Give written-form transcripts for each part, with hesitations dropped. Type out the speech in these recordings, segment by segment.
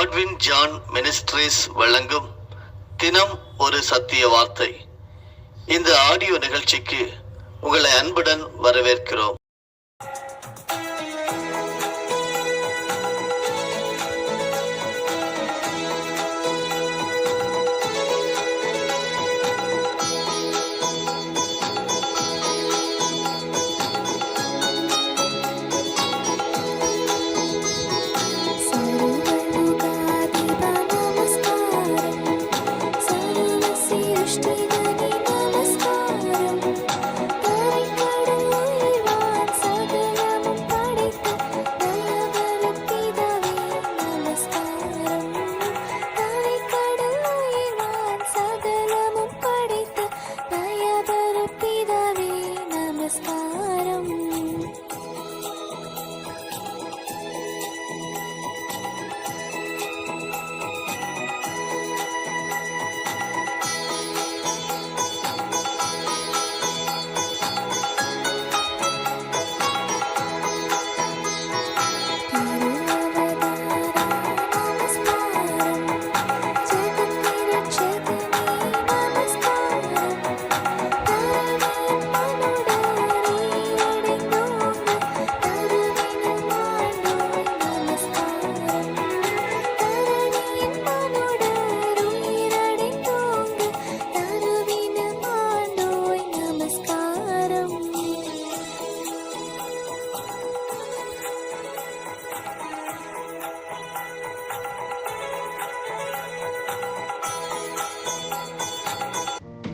Godwin John ministries வழங்கும் தினம் ஒரு சத்திய வார்த்தை. இந்த ஆடியோ நிகழ்ச்சிக்கு உங்களை அன்புடன் வரவேற்கிறோம்.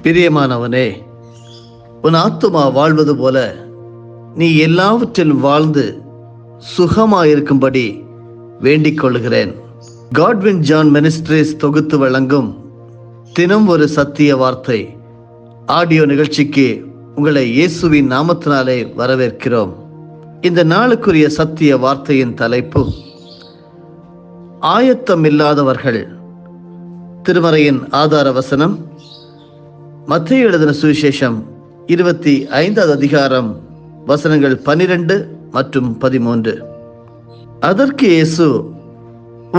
பிரியமானவனே, உன் ஆத்துமா வாழ்வது போல நீ எல்லாவற்றிலும் வாழ்ந்து சுகமாயிருக்கும்படி வேண்டிக் கொள்கிறேன். காட்வின் ஜான் மினிஸ்ட்ரீஸ் தொகுத்து வழங்கும் தினம் ஒரு சத்திய வார்த்தை ஆடியோ நிகழ்ச்சிக்கு உங்களை இயேசுவின் நாமத்தினாலே வரவேற்கிறோம். இந்த நாளுக்குரிய சத்திய வார்த்தையின் தலைப்பு ஆயத்தம் இல்லாதவர்கள். திருமறையின் ஆதார வசனம் மத்தேயு எழுதின சுவிசேஷம் 25வது அதிகாரம் வசனங்கள் 12 மற்றும் 13. அதற்கு இயேசு,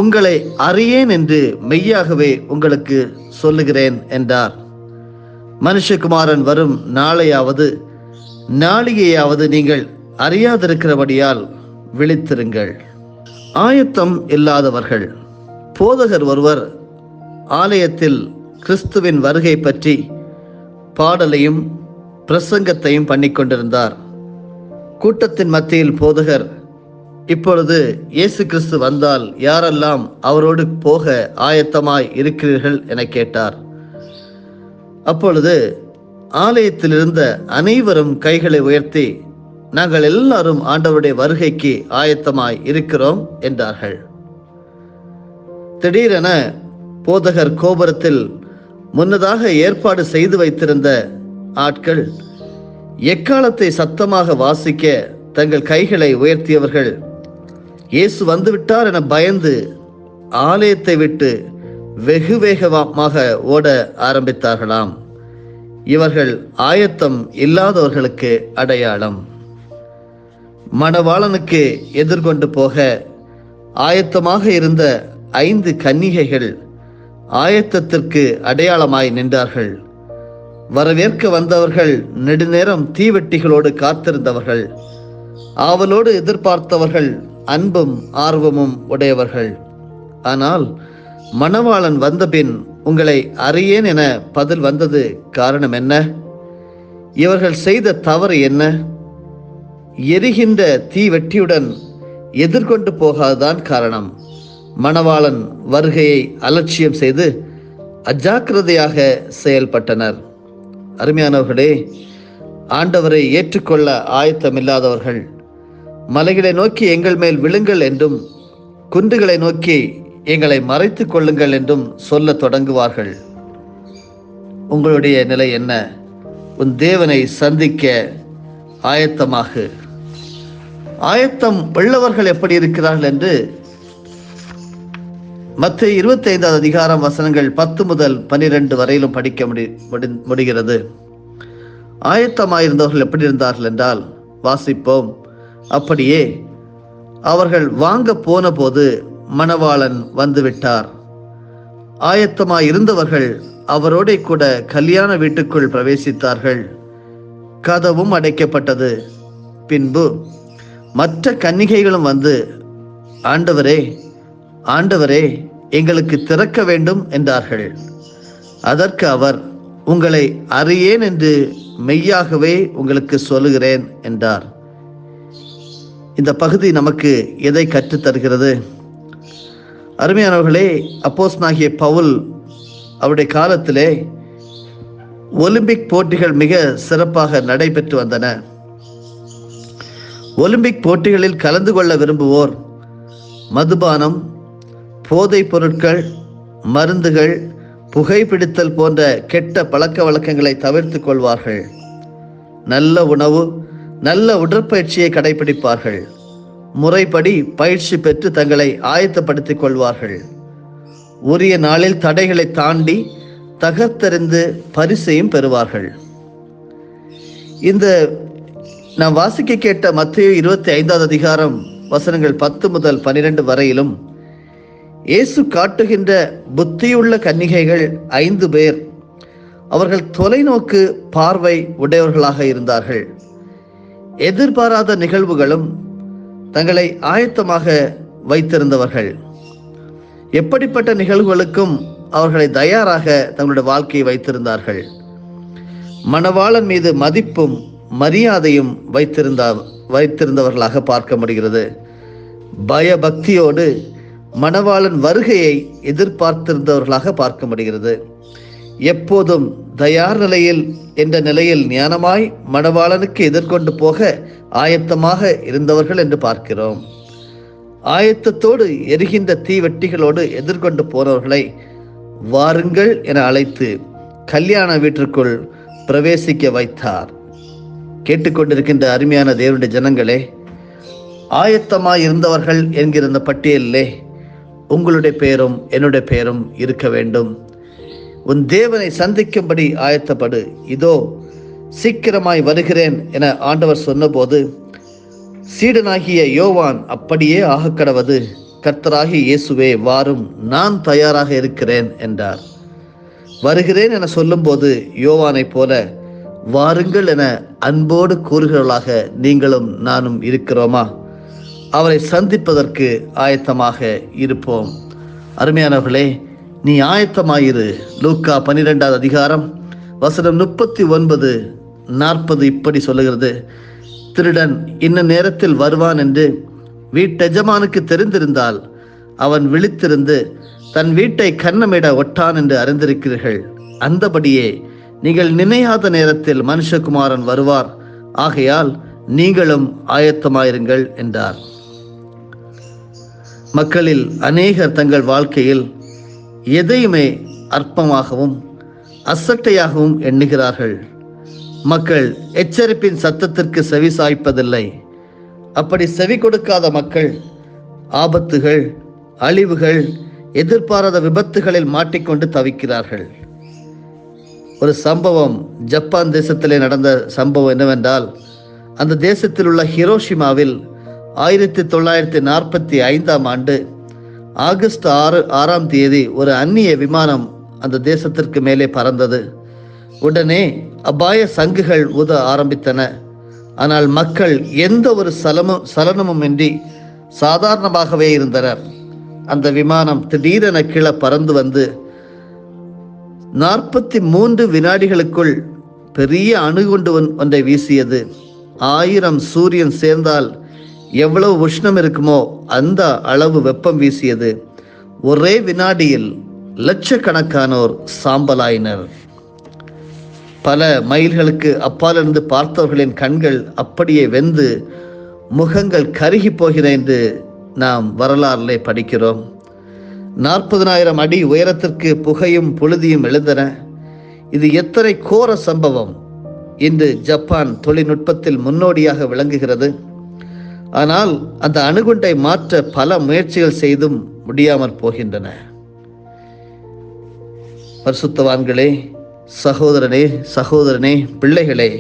உங்களை அறியேன் என்று மெய்யாகவே உங்களுக்கு சொல்லுகிறேன் என்றார். மனுஷகுமாரன் வரும் நாளையாவது நாளிகையாவது நீங்கள் அறியாதிருக்கிறபடியால் விழித்திருங்கள். ஆயத்தம் இல்லாதவர்கள். போதகர் ஒருவர் ஆலயத்தில் கிறிஸ்துவின் வருகை பற்றி பாடலையும் பிரசங்கத்தையும் பண்ணிக்கொண்டிருந்தார். கூட்டத்தின் மத்தியில் போதகர், இப்பொழுது இயேசு கிறிஸ்து வந்தால் யாரெல்லாம் அவரோடு போக ஆயத்தமாய் இருக்கிறீர்கள் என கேட்டார். அப்பொழுது ஆலயத்தில் இருந்த அனைவரும் கைகளை உயர்த்தி, நாங்கள் எல்லாரும் ஆண்டவருடைய வருகைக்கு ஆயத்தமாய் இருக்கிறோம் என்றார்கள். திடீரென போதகர் கோபுரத்தில் முன்னதாக ஏற்பாடு செய்து வைத்திருந்த ஆட்கள் எக்காலத்தை சத்தமாக வாசிக்க தங்கள் கைகளை உயர்த்தியவர்கள் இயேசு வந்துவிட்டார் என பயந்து ஆலயத்தை விட்டு வெகு வேகமாக ஓட ஆரம்பித்தார்களாம். இவர்கள் ஆயத்தம் இல்லாதவர்களுக்கு அடையாளம். மணவாளனுக்கு எதிர்கொண்டு போக ஆயத்தமாக இருந்த 5 கன்னிகைகள் ஆயத்தத்திற்கு அடையாளமாய் நின்றார்கள். வரவேற்க வந்தவர்கள் நெடுநேரம் தீவெட்டிகளோடு காத்திருந்தவர்கள், ஆவலோடு எதிர்பார்த்தவர்கள், அன்பும் ஆர்வமும் உடையவர்கள். ஆனால் மணவாளன் வந்தபின் உங்களை அறியேன் என பதில் வந்தது காரணம் என்ன? இவர்கள் செய்த தவறு என்ன? எரிகின்ற தீவெட்டியுடன் எதிர்கொண்டு போகாதான் காரணம். மணவாளன் வருகையை அலட்சியம் செய்து அஜாக்கிரதையாக செயல்பட்டனர். அருமையானவர்களே, ஆண்டவரை ஏற்றுக்கொள்ள ஆயத்தமில்லாதவர்கள் மலைகளை நோக்கி எங்கள் மேல் விழுங்கள் என்றும் குன்றுகளை நோக்கி எங்களை மறைத்துக் கொள்ளுங்கள் என்றும் சொல்ல தொடங்குவார்கள். உங்களுடைய நிலை என்ன? உன் தேவனை சந்திக்க ஆயத்தமாக. ஆயத்தம் உள்ளவர்கள் எப்படி இருக்கிறார்கள் என்று மத்தேயு 25வது அதிகாரம் வசனங்கள் 10 முதல் 12 வரையிலும் படிக்க முடிகிறது. ஆயத்தமாயிருந்தவர்கள் எப்படி இருந்தார்கள் என்றால், வாசிப்போம். அப்படியே அவர்கள் வாங்க போன போது மணவாளன் வந்துவிட்டார். ஆயத்தமாய் இருந்தவர்கள் அவரோட கூட கல்யாண வீட்டுக்குள் பிரவேசித்தார்கள். கதவும் அடைக்கப்பட்டது. பின்பு மற்ற கன்னிகைகளும் வந்து, ஆண்டவரே, ஆண்டவரே, எங்களுக்கு திறக்க வேண்டும் என்றார்கள். அதற்கு அவர், உங்களை அறியேன் என்று மெய்யாகவே உங்களுக்கு சொல்லுகிறேன் என்றார். இந்த பகுதி நமக்கு எதை கற்றுத்தருகிறது? அருமையானவர்களே, அப்போஸ்தலனாகிய பவுல் அவருடைய காலத்திலே ஒலிம்பிக் போட்டிகள் மிக சிறப்பாக நடைபெற்று வந்தன. ஒலிம்பிக் போட்டிகளில் கலந்து கொள்ள விரும்புவோர் மதுபானம், போதைப் பொருட்கள், மருந்துகள், புகைப்பிடித்தல் போன்ற கெட்ட பழக்க வழக்கங்களை தவிர்த்து கொள்வார்கள். நல்ல உணவு, நல்ல உடற்பயிற்சியை கடைபிடிப்பார்கள். முறைப்படி பயிற்சி பெற்று தங்களை ஆயத்தப்படுத்திக் கொள்வார்கள். உரிய நாளில் தடைகளை தாண்டி தகர்த்தெறிந்து பரிசையும் பெறுவார்கள். இந்த நாம் வாசிக்க கேட்ட மத்தேயு 25வது அதிகாரம் வசனங்கள் 10 முதல் 12 வரையிலும் இயேசு காட்டுகின்ற புத்தியுள்ள கன்னிகைகள் 5 பேர். அவர்கள் தொலைநோக்கு பார்வை உடையவர்களாக இருந்தார்கள். எதிர்பாராத நிகழ்வுகளும் தங்களை ஆயத்தமாக வைத்திருந்தவர்கள். எப்படிப்பட்ட நிகழ்வுகளுக்கும் அவர்களை தயாராக தங்களுடைய வாழ்க்கையை வைத்திருந்தார்கள். மணவாளன் மீது மதிப்பும் மரியாதையும் வைத்திருந்தவர்களாக பார்க்க முடிகிறது. பயபக்தியோடு மணவாளன் வருகையை எதிர்பார்த்திருந்தவர்களாக பார்க்க முடிகிறது. எப்போதும் தயார் நிலையில் என்ற நிலையில் ஞானமாய் மணவாளனுக்கு எதிர்கொண்டு போக ஆயத்தமாக இருந்தவர்கள் என்று பார்க்கிறோம். ஆயத்தத்தோடு எரிகின்ற தீவெட்டிகளோடு எதிர்கொண்டு போனவர்களை வாருங்கள் என அழைத்து கல்யாண வீட்டிற்குள் பிரவேசிக்க வைத்தார். கேட்டுக்கொண்டிருக்கின்ற அருமையான தேவனுடைய ஜனங்களே, ஆயத்தமாய் இருந்தவர்கள் என்கிற இந்த பட்டியலிலே உங்களுடைய பெயரும் என்னுடைய பெயரும் இருக்க வேண்டும். உன் தேவனை சந்திக்கும்படி ஆயத்தப்படு, இதோ சீக்கிரமாய் வருகிறேன் என ஆண்டவர் சொன்னபோது சீடனாகிய யோவான் அப்படியே ஆகக்கடவது, கர்த்தராகிய இயேசுவே வாரும், நான் தயாராக இருக்கிறேன் என்றார். வருகிறேன் என சொல்லும்போது யோவானை போல வாருங்கள் என அன்போடு கூறுகிறவர்களாக நீங்களும் நானும் இருக்கிறோமா? அவரை சந்திப்பதற்கு ஆயத்தமாக இருப்போம். அருமையானவர்களே, நீ ஆயத்தமாயிரு. லூக்கா 12வது அதிகாரம் வசனம் 39, 40 இப்படி சொல்லுகிறது. திருடன் இன்ன நேரத்தில் வருவான் என்று வீட்டெஜமானுக்கு தெரிந்திருந்தால் அவன் விழித்திருந்து தன் வீட்டை கன்னமிட ஒட்டான் என்று அறிந்திருக்கிறீர்கள். அந்தபடியே நீங்கள் நினையாத நேரத்தில் மனுஷகுமாரன் வருவார். ஆகையால் நீங்களும் ஆயத்தமாயிருங்கள் என்றார். மக்களில் அநேகர் தங்கள் வாழ்க்கையில் எதையுமே அற்பமாகவும் அசட்டையாகவும் எண்ணுகிறார்கள். மக்கள் எச்சரிப்பின் சத்தத்திற்கு செவி சாய்ப்பதில்லை. அப்படி செவி கொடுக்காத மக்கள் ஆபத்துகள், அழிவுகள், எதிர்பாராத விபத்துகளில் மாட்டிக்கொண்டு தவிக்கிறார்கள். ஒரு சம்பவம் ஜப்பான் தேசத்திலே நடந்த சம்பவம் என்னவென்றால், அந்த தேசத்தில் உள்ள ஹிரோஷிமாவில் 1945ஆம் ஆண்டு ஆகஸ்ட் 6ஆம் தேதி ஒரு அந்நிய விமானம் அந்த தேசத்திற்கு மேலே பறந்தது. உடனே அபாய சங்குகள் ஊத ஆரம்பித்தன. ஆனால் மக்கள் எந்த ஒரு சலனமும் இன்றி சாதாரணமாகவே இருந்தனர். அந்த விமானம் திடீரென கீழே பறந்து வந்து 43 வினாடிகளுக்குள் பெரிய அணுகுண்டு ஒன்றை வீசியது. 1000 சூரியன் சேர்ந்தால் எவ்வளவு உஷ்ணம் இருக்குமோ அந்த அளவு வெப்பம் வீசியது. ஒரே வினாடியில் லட்சக்கணக்கானோர் சாம்பலாயினர். பல மைல்களுக்கு அப்பாலிருந்து பார்த்தவர்களின் கண்கள் அப்படியே வெந்து முகங்கள் கருகி போகிற என்று நாம் வரலாறுலே படிக்கிறோம். 40,000 அடி உயரத்திற்கு புகையும் புழுதியும் எழுந்தன. இது எத்தனை கோர சம்பவம்! இன்று ஜப்பான் தொழில்நுட்பத்தில் முன்னோடியாக விளங்குகிறது. ஆனால் அந்த அணுகுண்டை மாற்ற பல முயற்சிகள் செய்தும் முடியாமற் போகின்றன. பரிசுத்தவான்களே, சகோதரனே, பிள்ளைகளே,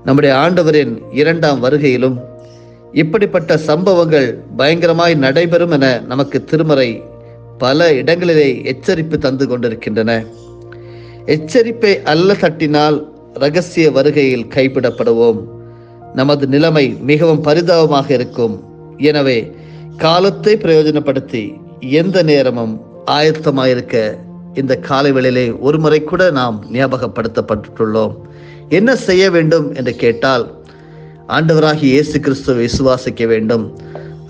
நம்முடைய ஆண்டவரின் 2ஆம் வருகையிலும் இப்படிப்பட்ட சம்பவங்கள் பயங்கரமாய் நடைபெறும் என நமக்கு திருமறை பல இடங்களிலே எச்சரிப்பு தந்து கொண்டிருக்கின்றன. எச்சரிப்பை அல்ல தட்டினால் இரகசிய வருகையில் கைவிடப்படுவோம். நமது நிலைமை மிகவும் பரிதாபமாக இருக்கும். எனவே காலத்தை பிரயோஜனப்படுத்தி எந்த நேரமும் ஆயத்தமாயிருக்க இந்த காலை வேளையிலே ஒரு முறை கூட நாம் ஞாபகப்படுத்தப்பட்டுள்ளோம். என்ன செய்ய வேண்டும் என்று கேட்டால், ஆண்டவராகிய இயேசு கிறிஸ்துவை விசுவாசிக்க வேண்டும்.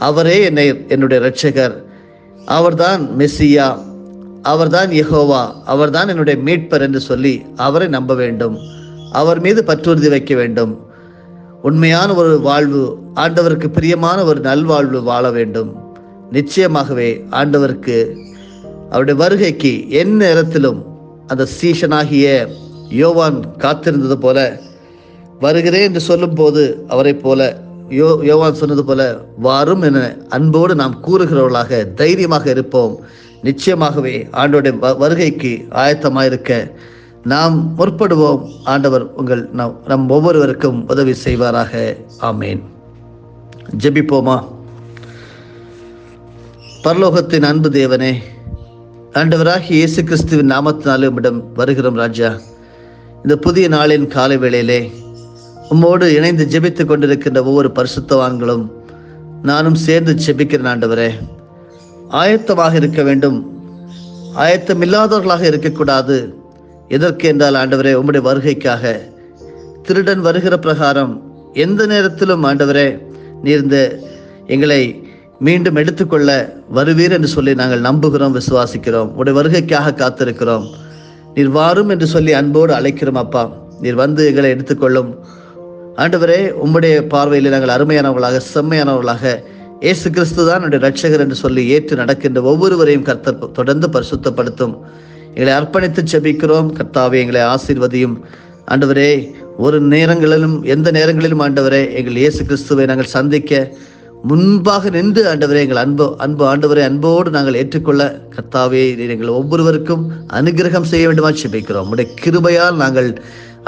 அவரே என்னுடைய இரட்சகர், அவர்தான் மெஸ்ஸியா, அவர்தான் யெகோவா, அவர்தான் என்னுடைய மீட்பர் என்று சொல்லி அவரை நம்ப வேண்டும். அவர் மீது பற்றுறுதி வைக்க வேண்டும். உண்மையான ஒரு வாழ்வு, ஆண்டவருக்கு பிரியமான ஒரு நல்வாழ்வு வாழ வேண்டும். நிச்சயமாகவே ஆண்டவருக்கு அவருடைய வருகைக்கு எந்த நேரத்திலும் அந்த சீஷனாகிய யோவான் காத்திருந்தது போல, வருகிறேன் என்று சொல்லும் போது அவரை போல யோவான் சொன்னது போல வாரும் என அன்போடு நாம் கூறுகிறவர்களாக தைரியமாக இருப்போம். நிச்சயமாகவே ஆண்டவருடைய வருகைக்கு ஆயத்தமாயிருக்க நாம் முற்படுவோம். ஆண்டவர் நம் ஒவ்வொருவருக்கும் உதவி செய்வாராக. ஆமேன். ஜெபிப்போமா. பரலோகத்தின் அன்பு தேவனே, ஆண்டவராகிய இயேசு கிறிஸ்துவின் நாமத்தினாலே உம்மிடம் வருகிறோம் ராஜா. இந்த புதிய நாளின் காலை வேளையிலே உம்மோடு இணைந்து ஜெபித்துக் கொண்டிருக்கின்ற ஒவ்வொரு பரிசுத்தவான்களும் நானும் சேர்ந்து ஜெபிக்கிறேன். ஆண்டவரே, ஆயத்தமாக இருக்க வேண்டும். ஆயத்தம் இல்லாதவர்களாக இருக்கக்கூடாது. எதற்கு என்றால் ஆண்டவரே, உம்முடைய வருகைக்காக. திருடன் வருகிற பிரகாரம் எந்த நேரத்திலும் ஆண்டவரே, நீர் இந்த எங்களை மீண்டும் எடுத்துக்கொள்ள வருவீர் என்று சொல்லி நாங்கள் நம்புகிறோம், விசுவாசிக்கிறோம். உடைய வருகைக்காக காத்திருக்கிறோம். நீர் வாரும் என்று சொல்லி அன்போடு அழைக்கிறோம். அப்பா, நீர் வந்து எங்களை எடுத்துக்கொள்ளும். ஆண்டவரே, உம்முடைய பார்வையில் நாங்கள் அருமையானவர்களாக, செம்மையானவர்களாக, இயேசு கிறிஸ்து தான் என்னுடைய இரட்சகர் என்று சொல்லி ஏற்று நடக்கின்ற ஒவ்வொருவரையும் கர்த்தர் தொடர்ந்து பரிசுத்தப்படுத்தும். எங்களை அர்ப்பணித்து ஜெபிக்கிறோம். கர்த்தாவே, எங்களை ஆசீர்வதியும். ஆண்டவரே, ஒரு நேரங்களிலும் எந்த நேரங்களிலும் ஆண்டவரே, எங்கள் இயேசு கிறிஸ்துவை நாங்கள் சந்திக்க முன்பாக நின்று ஆண்டவரே, எங்கள் அன்பு ஆண்டவரே, அன்போடு நாங்கள் ஏற்றுக்கொள்ள கர்த்தாவே, எங்கள் ஒவ்வொருவருக்கும் அனுகிரகம் செய்ய வேண்டுமா ஜெபிக்கிறோம். உடைய கிருபையால் நாங்கள்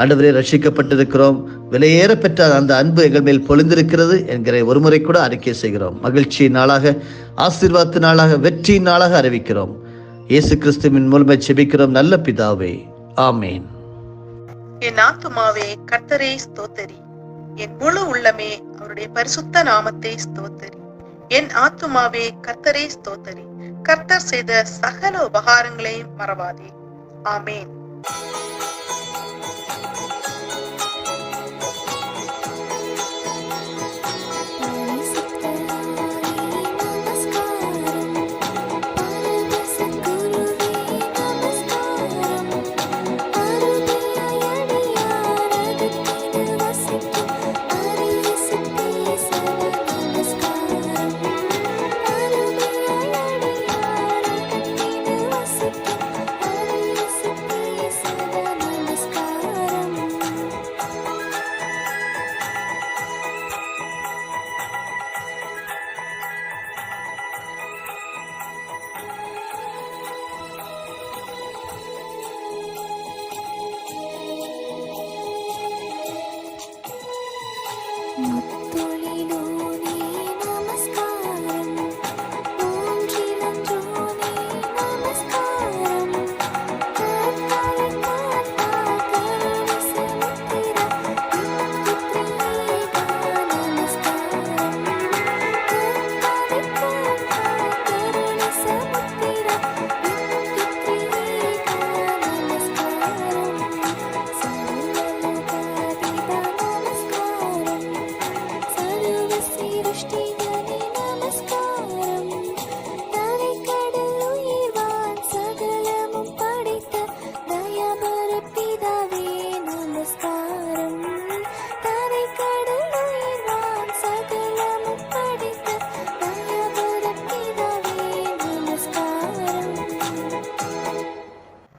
ஆண்டவரே ரட்சிக்கப்பட்டிருக்கிறோம். விலையேற பெற்ற அந்த அன்பு எங்கள் மேல் பொழிந்திருக்கிறது என்கிற ஒரு முறை கூட அறிக்கை செய்கிறோம். மகிழ்ச்சியின் நாளாக, ஆசீர்வாதத்தின் நாளாக, வெற்றியின் நாளாக அறிவிக்கிறோம். இயேசு கிறிஸ்துவின் மூலமாய் ஜெபிக்கிறோம் நல்ல பிதாவே. ஆமேன். என் ஆத்துமாவே கர்த்தரை ஸ்தோத்தரி, என் முழு உள்ளமே அவருடைய பரிசுத்த நாமத்தை ஸ்தோத்தரி. என் ஆத்துமாவே கர்த்தரை ஸ்தோத்தரி, கர்த்தர் செய்த சகல உபகாரங்களையும் மறவாதே. ஆமேன்.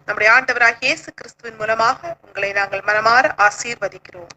நம்முடைய ஆண்டவராகிய இயேசு கிறிஸ்துவின் மூலமாக உங்களை நாங்கள் மனமாற ஆசீர்வதிக்கிறோம்.